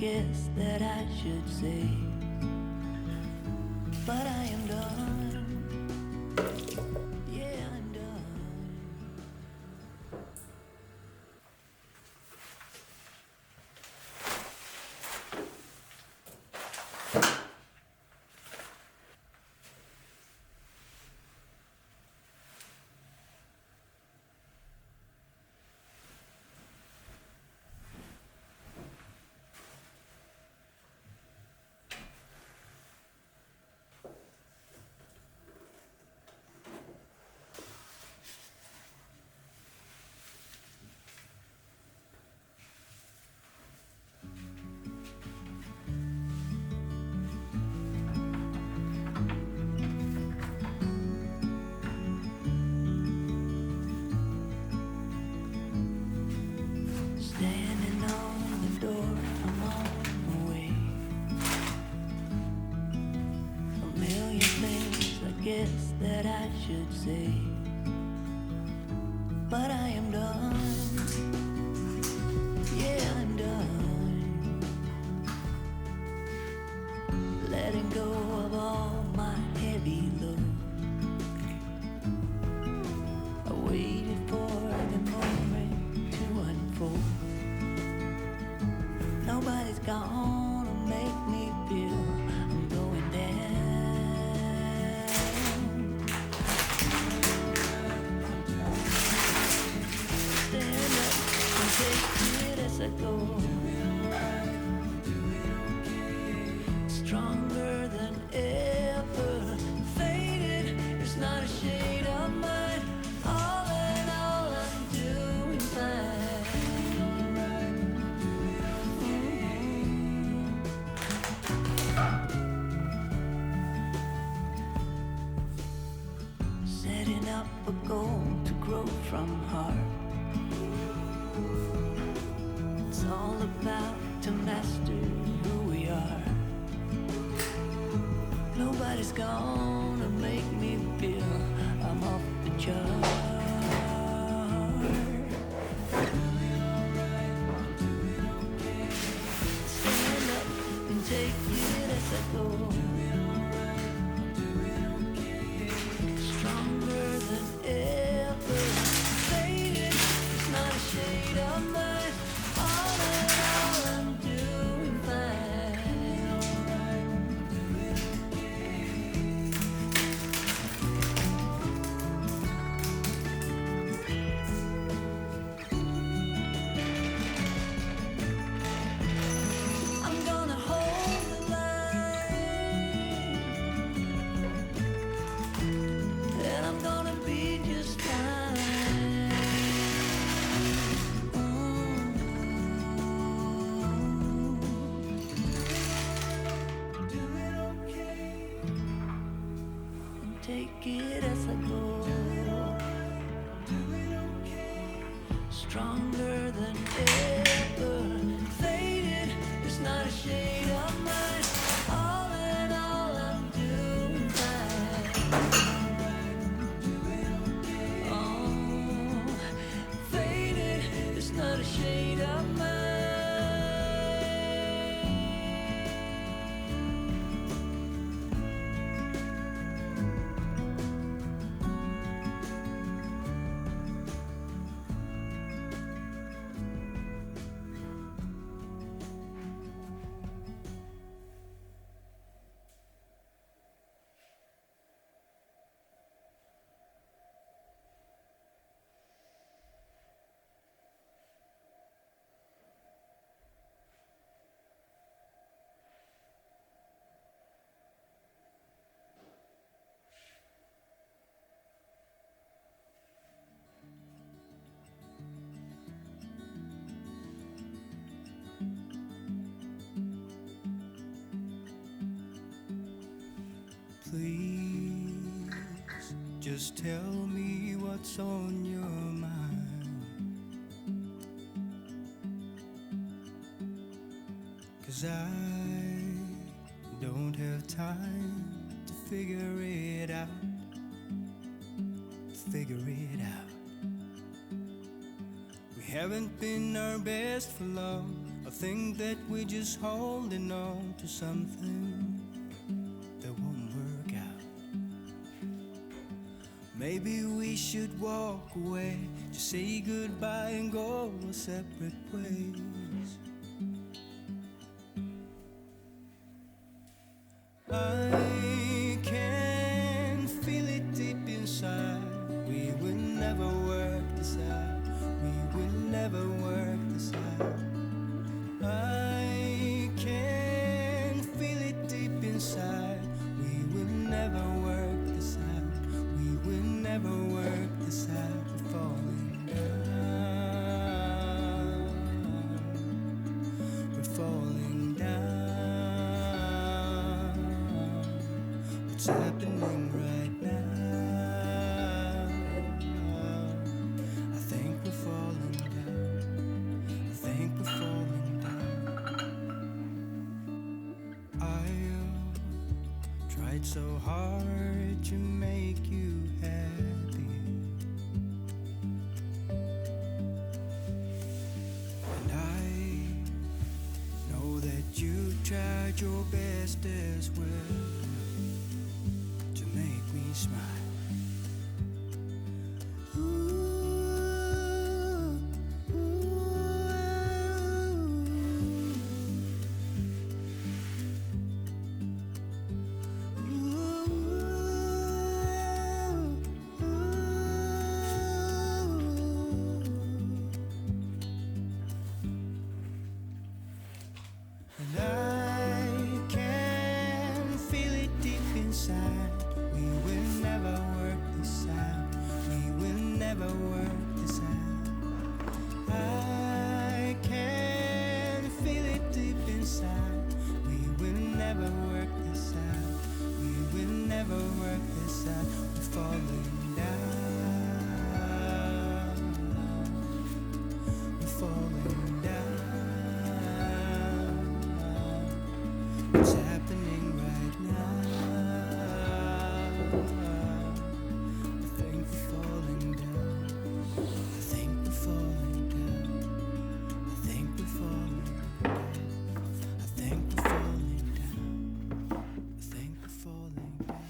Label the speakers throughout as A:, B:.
A: guess that I should say, but I am done. Yeah, I'm done. Standing on the door, I'm on my way. A million things I guess that I should say, but I am done. Yeah, I'm done. Letting go of all my heavy load. I waited for the moment to unfold. Nobody's gonna make me feel I'm going down. Stand up and take it as I go. Stronger than ever. Faded, it's not a shade of mine. All in all, I'm doing fine. Setting up a goal to grow from heart. It's all about to master who we are. Nobody's gonna make me feel I'm off the chart. Stand up and take it as I go. Stronger than ever. Faded, it's not a shade of mine. All in all, I'm doing fine. I'm gonna hold the line, and I'm gonna be just fine. Do it okay, and take it as I go. Do it okay, stronger than ever. Faded, it's not a shade of mine. All in all, I'm doing fine. Oh, faded, it's not a shade of mine.
B: Please, just tell me what's on your mind. 'Cause I don't have time to figure it out. Figure it out. We haven't been our best for long, a think that we're just holding on to something that won't work out. Maybe we should walk away, just say goodbye and go our separate ways. I can feel it deep inside. We will never work this out. We will never work this out. I can feel it deep inside. We will never work this out. We will never work this out. We're falling down. We're falling down. What's happening right now? I think we're falling down. I think we're falling down. I tried so hard to make you happy, and I know that you tried your best as well to make me smile. And I can feel it deep inside. We will never work this out. We will never work this out. I can feel it deep inside. We will never work this out. We will never work this out. We're falling down. We're falling down. What's happening right now? I think we're falling down. I think we're falling down. I think we're falling down. I think we're falling down. I think we're falling down.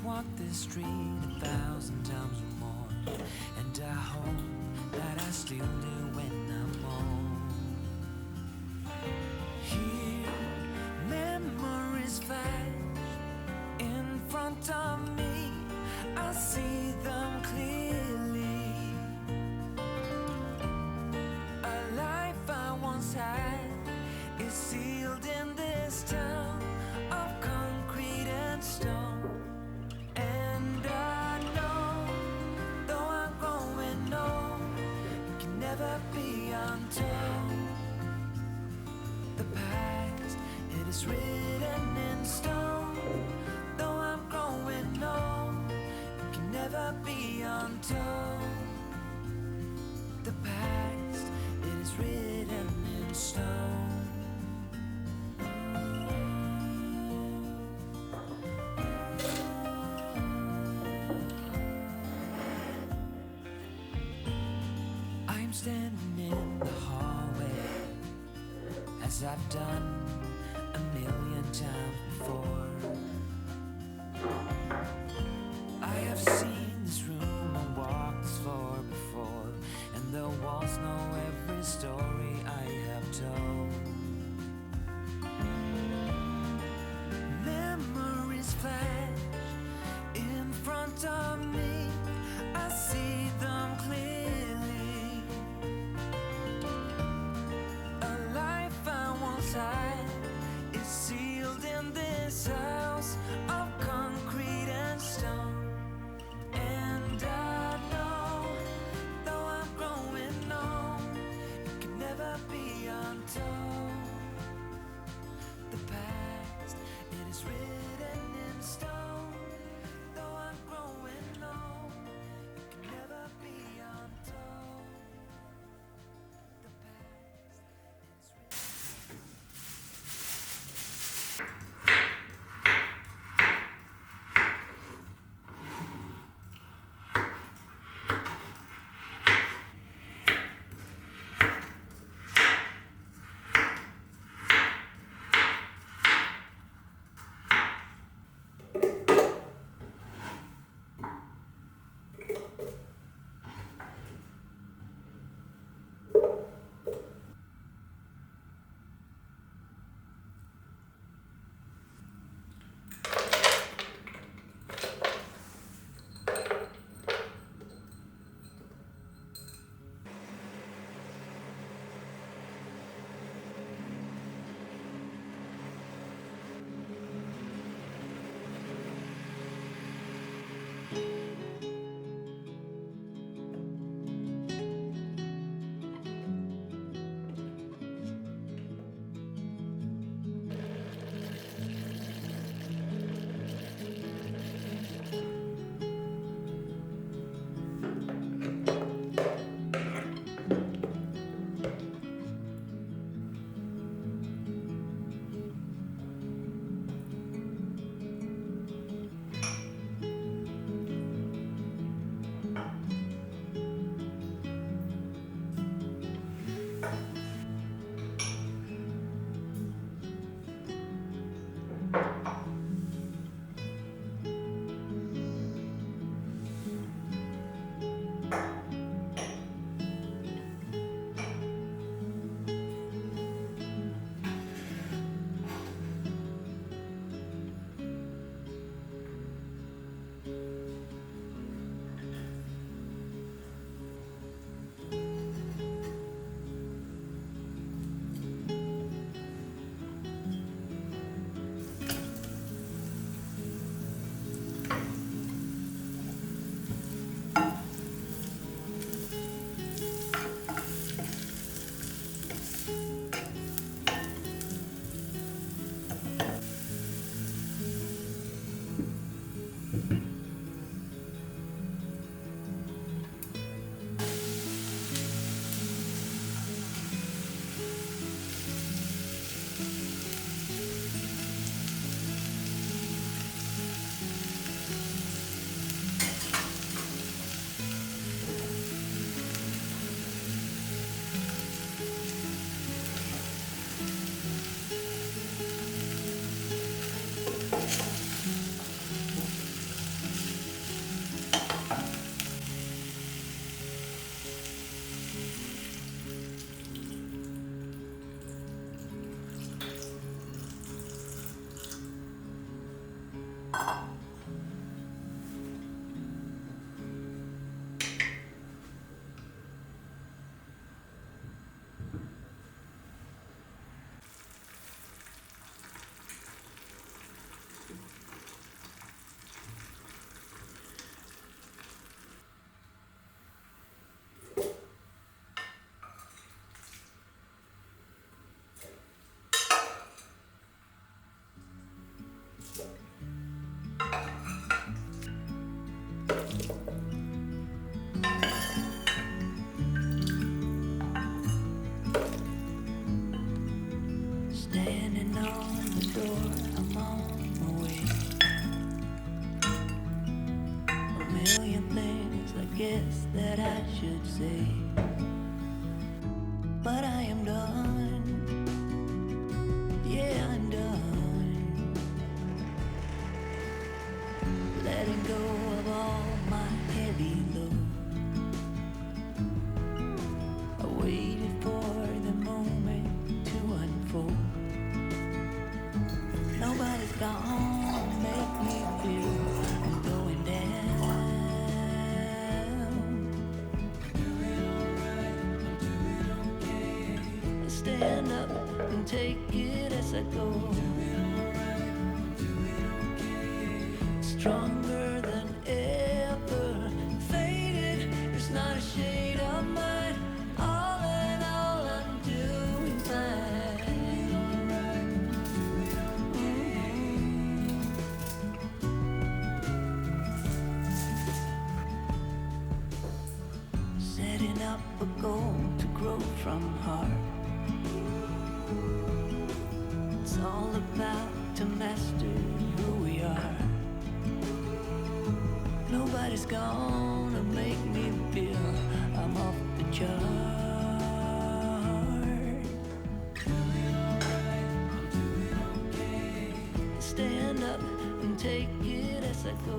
C: Walked this street 1,000 times or more, and I hope that I still do when I'm old. Here, memories flash in front of me. I see them clearly. A life I once had is sealed in this town of concrete and stone. And I know, though I'm growing old, it can never be untold. as I've done a million times before. I have seen this room and walked this floor before, and the walls know every story I have told. Memories flash in front of me, I see them clearly. A life I once had is sealed in this house of concrete and stone. And I know, though I'm growing old, it can never be untold. The past, it is written in stone. Though I'm growing old, it can never be untold. The past, it is written.
A: guess that I should say, but I am done. go of all my heavy load. I waited for the moment to unfold. Nobody's gonna make me feel I'm going down. I stand up and take it as I go. Stronger than ever, faded, it's not a shade of mine. All in all, I'm doing fine. Setting up a goal to grow from heart. It's all about to master who we are. Nobody's gonna make me feel I'm off the chart. Stand up and take it as I go.